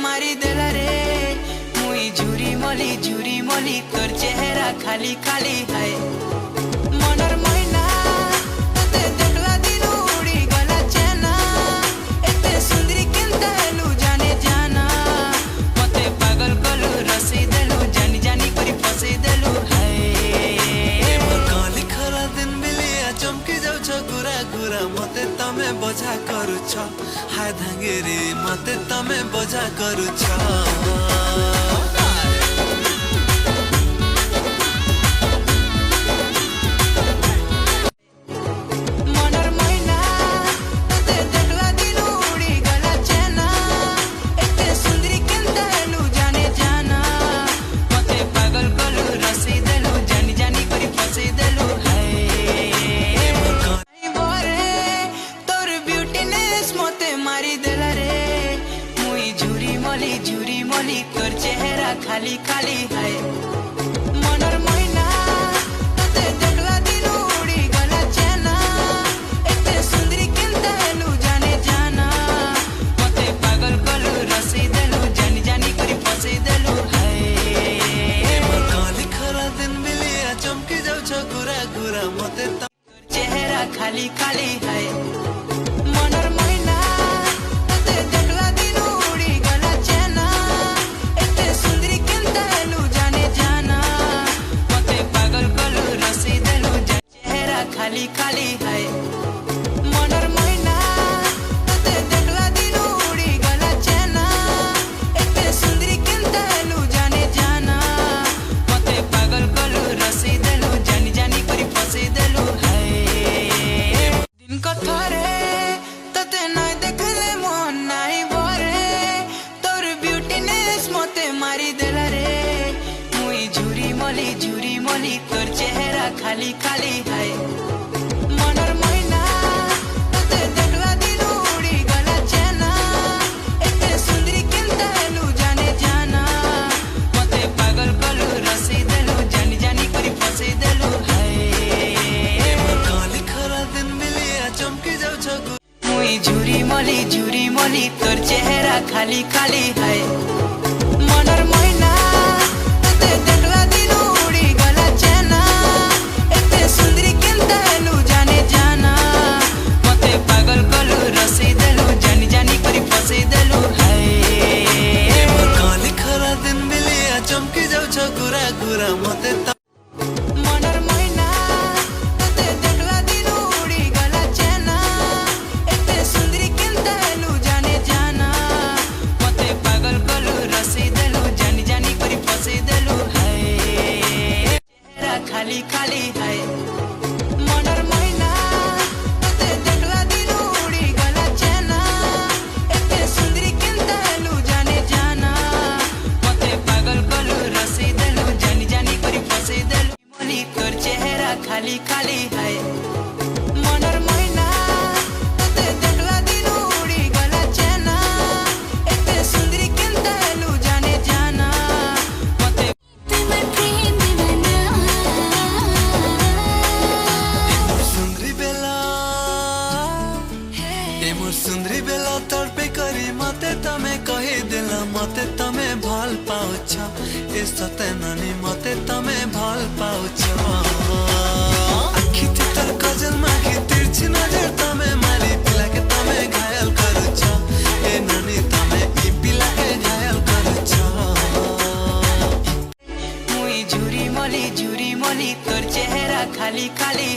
मारी देला रे मुई झुरी मली तोर चेहरा खाली खाली है मनर मैना तते देखला दिन उड़ी गला चेना एते सुंदरी केनता हेलु जाने जाना मते पागल कलु रसी देलु जानी जानी करी फसी देलु है मोर काली खरा दिन बिलिया चमकी जाउ छ गुरा गुरा मते तमे बोझा करू छ हाय धांगेरी मते तमे बोझा करू छ झुरी मली तोर चेहरा खाली खाली है मनर मैना तते देखला दिन उड़ी गला चेना एते सुंदरी केनता हेलु जाने जाना मते पागल कलु रसी देलु जानी जानी करी फसी देलु है मोर काली खरा दिन बिलिया चमकी जाउ छ गुरा गुरा मते तोर चेहरा खाली खाली है मनर मैना तते देखला दिन उड़ी गला चेना एते सुंदरी केनता हेलु जाने जाना मते पागल कलु रसी देलु चेहरा खाली खाली है मनर मैना तते देखला दिन उड़ी गला चेना एते सुंदरी केनता हेलु जाने जाना मते पागल कलु रसी देलु जानी जानी करी फसी देलु है दिन कथरे तते नाय देखले मन नाई भरे तोर ब्यूटीनेस मते मारी देला रे मुई झुरी मली तोर चेहरा खाली खाली है मनर मैना तते देखला दिन उड़ी गला चेना एते सुंदरी केनता हेलु जाने जाना मते पागल कलु रसी देलु जानी जानी करी फसी देलु है मोर काली खरा दिन बिलिया चमकी जाउ छ मुई झुरी मली तोर चेहरा खाली खाली है मनर मैना तते देखला दिन उड़ी गला चेना एते सुंदरी केनता हेलु जाने जाना मते पागल कलु रसी देलु जानी जानी करी फसी देलु है मोर काली खरा दिन बिलिया चमकी जाउ छ गुरा गुरा मते मनर मैना तते देखला दिन उड़ी गला चेना एते सुंदरी केनता हेलु जाने जाना मते पागल कलु रसी देलु जानी जानी करी फसी देलु है चेहरा खाली खाली है मनर मैना तते देखला दिन उड़ी गला चेना एते सुंदरी केनता हेलु जाने जाना मते पागल कलु रसी देलु जानी जानी करी फसी देलु मली तोर चेहरा खाली खाली है मनर मैना तते देखला दिन उड़ी गला चेना एते सुंदरी केनता हेलु जाने जाना मते मोर सुंदरी बेला तड़पे करी मते तमे कही देला मते तमे भल पाउ छ ए सते नानी मते तमे भल पाउ छ आखी तोर कजल माखी तिरछी नजर तमे मारी पिला के तमे घायल करू छ ए नानी तमे ई पिला के घायल करू छ मुई झुरी मली तोर चेहरा खाली खाली